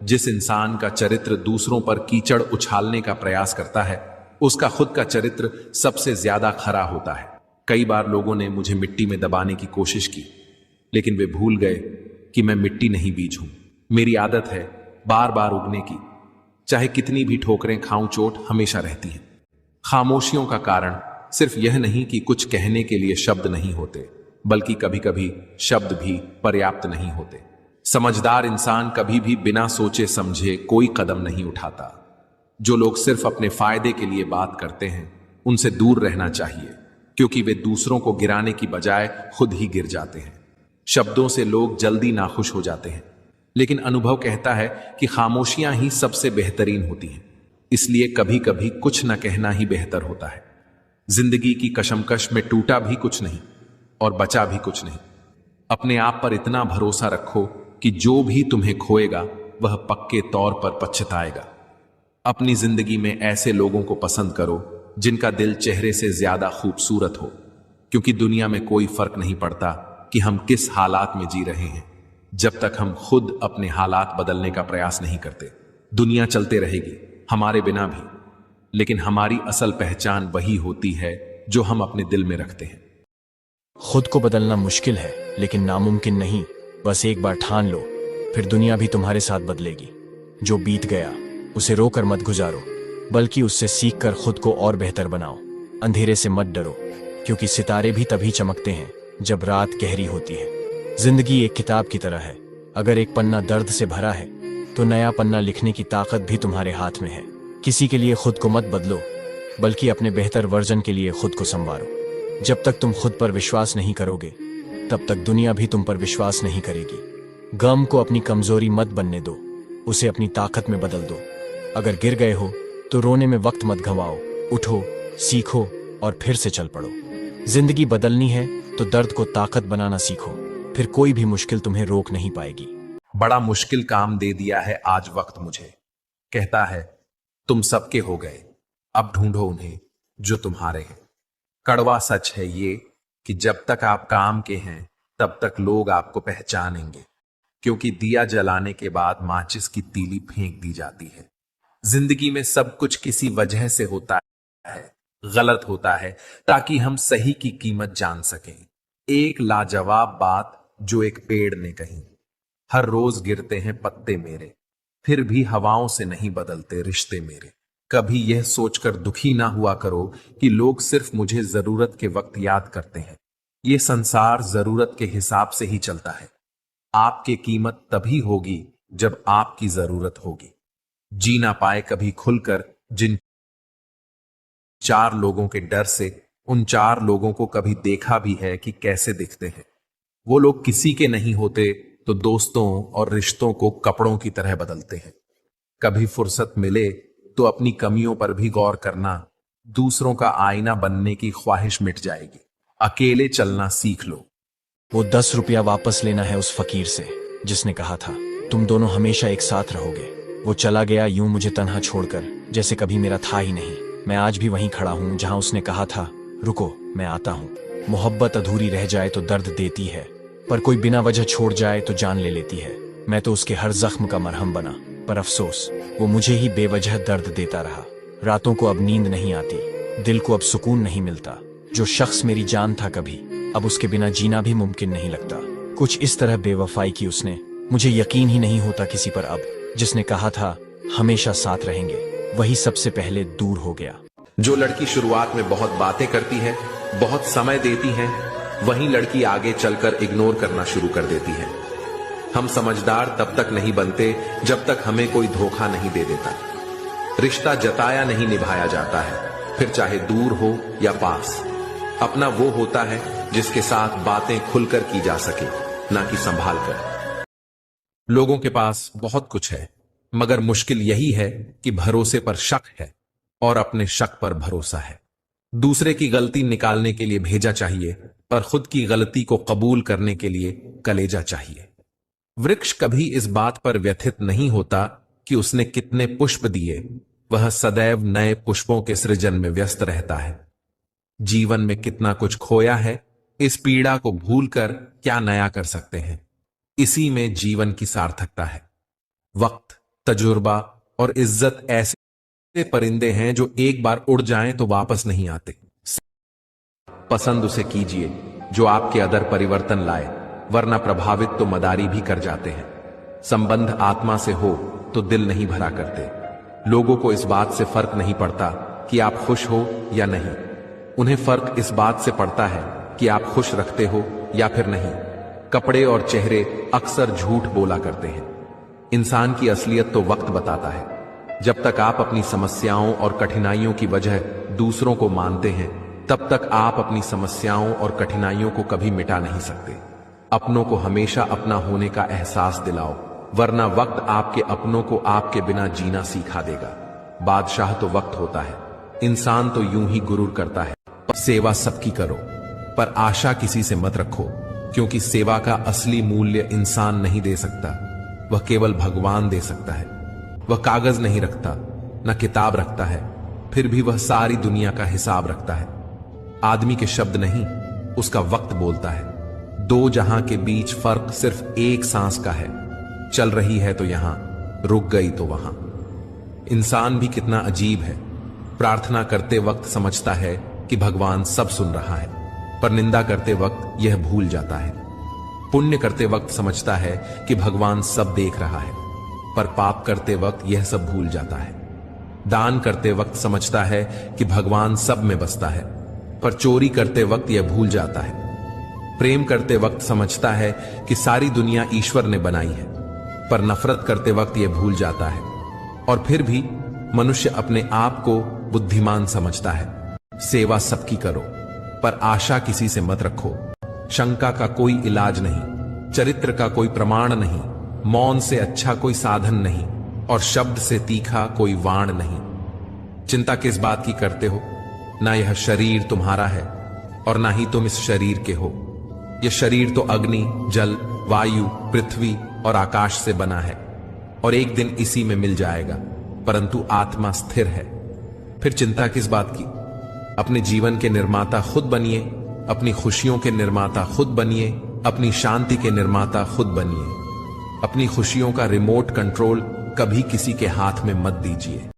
जिस इंसान का चरित्र दूसरों पर कीचड़ उछालने का प्रयास करता है, उसका खुद का चरित्र सबसे ज्यादा खरा होता है। कई बार लोगों ने मुझे मिट्टी में दबाने की कोशिश की, लेकिन वे भूल गए कि मैं मिट्टी नहीं बीज हूं। मेरी आदत है बार बार उगने की। चाहे कितनी भी ठोकरें खाऊं, चोट हमेशा रहती है। खामोशियों का कारण सिर्फ यह नहीं कि कुछ कहने के लिए शब्द नहीं होते, बल्कि कभी कभी शब्द भी पर्याप्त नहीं होते। समझदार इंसान कभी भी बिना सोचे समझे कोई कदम नहीं उठाता। जो लोग सिर्फ अपने फायदे के लिए बात करते हैं, उनसे दूर रहना चाहिए, क्योंकि वे दूसरों को गिराने की बजाय खुद ही गिर जाते हैं। शब्दों से लोग जल्दी नाखुश हो जाते हैं, लेकिन अनुभव कहता है कि खामोशियां ही सबसे बेहतरीन होती हैं। इसलिए कभी कभी कुछ न कहना ही बेहतर होता है। जिंदगी की कशमकश में टूटा भी कुछ नहीं और बचा भी कुछ नहीं। अपने आप पर इतना भरोसा रखो कि जो भी तुम्हें खोएगा वह पक्के तौर पर पछताएगा। अपनी जिंदगी में ऐसे लोगों को पसंद करो जिनका दिल चेहरे से ज्यादा खूबसूरत हो, क्योंकि दुनिया में कोई फर्क नहीं पड़ता कि हम किस हालात में जी रहे हैं, जब तक हम खुद अपने हालात बदलने का प्रयास नहीं करते। दुनिया चलते रहेगी हमारे बिना भी, लेकिन हमारी असल पहचान वही होती है जो हम अपने दिल में रखते हैं। खुद को बदलना मुश्किल है, लेकिन नामुमकिन नहीं। बस एक बार ठान लो, फिर दुनिया भी तुम्हारे साथ बदलेगी। जो बीत गया उसे रोकर मत गुजारो, बल्कि उससे सीखकर खुद को और बेहतर बनाओ। अंधेरे से मत डरो, क्योंकि सितारे भी तभी चमकते हैं जब रात गहरी होती है। जिंदगी एक किताब की तरह है। अगर एक पन्ना दर्द से भरा है, तो नया पन्ना लिखने की ताकत भी तुम्हारे हाथ में है। किसी के लिए खुद को मत बदलो, बल्कि अपने बेहतर वर्जन के लिए खुद को संवारो। जब तक तुम खुद पर विश्वास नहीं करोगे, तब तक दुनिया भी तुम पर विश्वास नहीं करेगी। गम को अपनी कमजोरी मत बनने दो, उसे अपनी ताकत में बदल दो। अगर गिर गए हो तो रोने में वक्त मत गंवाओ। उठो, सीखो और फिर से चल पड़ो। जिंदगी बदलनी है तो दर्द को ताकत बनाना सीखो, फिर कोई भी मुश्किल तुम्हें रोक नहीं पाएगी। बड़ा मुश्किल काम दे दिया है आज वक्त मुझे। कहता है तुम सबके हो गए, अब ढूंढो उन्हें जो तुम्हारे हैं। कड़वा सच है ये कि जब तक आप काम के हैं तब तक लोग आपको पहचानेंगे, क्योंकि दिया जलाने के बाद माचिस की तीली फेंक दी जाती है। जिंदगी में सब कुछ किसी वजह से होता है, गलत होता है, ताकि हम सही की कीमत जान सकें। एक लाजवाब बात जो एक पेड़ ने कही, हर रोज गिरते हैं पत्ते मेरे, फिर भी हवाओं से नहीं बदलते रिश्ते मेरे। कभी यह सोचकर दुखी ना हुआ करो कि लोग सिर्फ मुझे जरूरत के वक्त याद करते हैं। यह संसार जरूरत के हिसाब से ही चलता है। आपकी कीमत तभी होगी जब आपकी जरूरत होगी। जी ना पाए कभी खुलकर जिन चार लोगों के डर से, उन चार लोगों को कभी देखा भी है कि कैसे दिखते हैं। वो लोग किसी के नहीं होते तो दोस्तों और रिश्तों को कपड़ों की तरह बदलते हैं। कभी फुर्सत मिले तो अपनी कमियों पर भी गौर करना। दूसरों का आईना बनने की ख्वाहिश मिट जाएगी। अकेले चलना सीख लो। वो 10 रुपया वापस लेना है उस फकीर से जिसने कहा था तुम दोनों हमेशा एक साथ रहोगे। वो चला गया यूं मुझे तन्हा छोड़कर, जैसे कभी मेरा था ही नहीं। मैं आज भी वहीं खड़ा हूं जहां उसने कहा था रुको मैं आता हूं। मोहब्बत अधूरी रह जाए तो दर्द देती है, पर कोई बिना वजह छोड़ जाए तो जान ले लेती है। मैं तो उसके हर जख्म का मरहम बना, पर अफसोस वो मुझे ही बेवजह दर्द देता रहा। रातों को अब नींद नहीं आती, दिल को अब सुकून नहीं मिलता। जो शख्स मेरी जान था कभी, अब उसके बिना जीना भी मुमकिन नहीं लगता। कुछ इस तरह बेवफाई की उसने, मुझे यकीन ही नहीं होता किसी पर अब। जिसने कहा था हमेशा साथ रहेंगे, वही सबसे पहले दूर हो गया। जो लड़की शुरुआत में बहुत बातें करती है, बहुत समय देती है, वही लड़की आगे चलकर इग्नोर करना शुरू कर देती है। हम समझदार तब तक नहीं बनते जब तक हमें कोई धोखा नहीं दे देता। रिश्ता जताया नहीं निभाया जाता है, फिर चाहे दूर हो या पास। अपना वो होता है जिसके साथ बातें खुलकर की जा सके, ना कि संभाल कर। लोगों के पास बहुत कुछ है, मगर मुश्किल यही है कि भरोसे पर शक है और अपने शक पर भरोसा है। दूसरे की गलती निकालने के लिए भेजा चाहिए, पर खुद की गलती को कबूल करने के लिए कलेजा चाहिए। वृक्ष कभी इस बात पर व्यथित नहीं होता कि उसने कितने पुष्प दिए, वह सदैव नए पुष्पों के सृजन में व्यस्त रहता है। जीवन में कितना कुछ खोया है, इस पीड़ा को भूलकर क्या नया कर सकते हैं। इसी में जीवन की सार्थकता है। वक्त तजुर्बा और इज्जत ऐसे परिंदे हैं जो एक बार उड़ जाएं तो वापस नहीं आते। पसंद उसे कीजिए जो आपके अंदर परिवर्तन लाए, वरना प्रभावित तो मदारी भी कर जाते हैं। संबंध आत्मा से हो तो दिल नहीं भरा करते। लोगों को इस बात से फर्क नहीं पड़ता कि आप खुश हो या नहीं, उन्हें फर्क इस बात से पड़ता है कि आप खुश रखते हो या फिर नहीं। कपड़े और चेहरे अक्सर झूठ बोला करते हैं। इंसान की असलियत तो वक्त बताता है। जब तक आप अपनी समस्याओं और कठिनाइयों की वजह दूसरों को मानते हैं, तब तक आप अपनी समस्याओं और कठिनाइयों को कभी मिटा नहीं सकते। अपनों को हमेशा अपना होने का एहसास दिलाओ, वरना वक्त आपके अपनों को आपके बिना जीना सिखा देगा। बादशाह तो वक्त होता है, इंसान तो यूं ही गुरूर करता है। सेवा सबकी करो, पर आशा किसी से मत रखो, क्योंकि सेवा का असली मूल्य इंसान नहीं दे सकता, वह केवल भगवान दे सकता है। वह कागज नहीं रखता, न किताब रखता है, फिर भी वह सारी दुनिया का हिसाब रखता है। आदमी के शब्द नहीं, उसका वक्त बोलता है। दो जहां के बीच फर्क सिर्फ एक सांस का है। चल रही है तो यहां, रुक गई तो वहां। इंसान भी कितना अजीब है। प्रार्थना करते वक्त समझता है कि भगवान सब सुन रहा है, पर निंदा करते वक्त यह भूल जाता है। पुण्य करते वक्त समझता है कि भगवान सब देख रहा है, पर पाप करते वक्त यह सब भूल जाता है। दान करते वक्त समझता है कि भगवान सब में बसता है, पर चोरी करते वक्त यह भूल जाता है। प्रेम करते वक्त समझता है कि सारी दुनिया ईश्वर ने बनाई है, पर नफरत करते वक्त यह भूल जाता है। और फिर भी मनुष्य अपने आप को बुद्धिमान समझता है। सेवा सबकी करो, पर आशा किसी से मत रखो। शंका का कोई इलाज नहीं, चरित्र का कोई प्रमाण नहीं, मौन से अच्छा कोई साधन नहीं, और शब्द से तीखा कोई वाण नहीं। चिंता किस बात की करते हो? ना यह शरीर तुम्हारा है और ना ही तुम इस शरीर के हो। यह शरीर तो अग्नि, जल, वायु, पृथ्वी और आकाश से बना है, और एक दिन इसी में मिल जाएगा, परंतु आत्मा स्थिर है। फिर चिंता किस बात की? अपने जीवन के निर्माता खुद बनिए, अपनी खुशियों के निर्माता खुद बनिए, अपनी शांति के निर्माता खुद बनिए। अपनी खुशियों का रिमोट कंट्रोल कभी किसी के हाथ में मत दीजिए।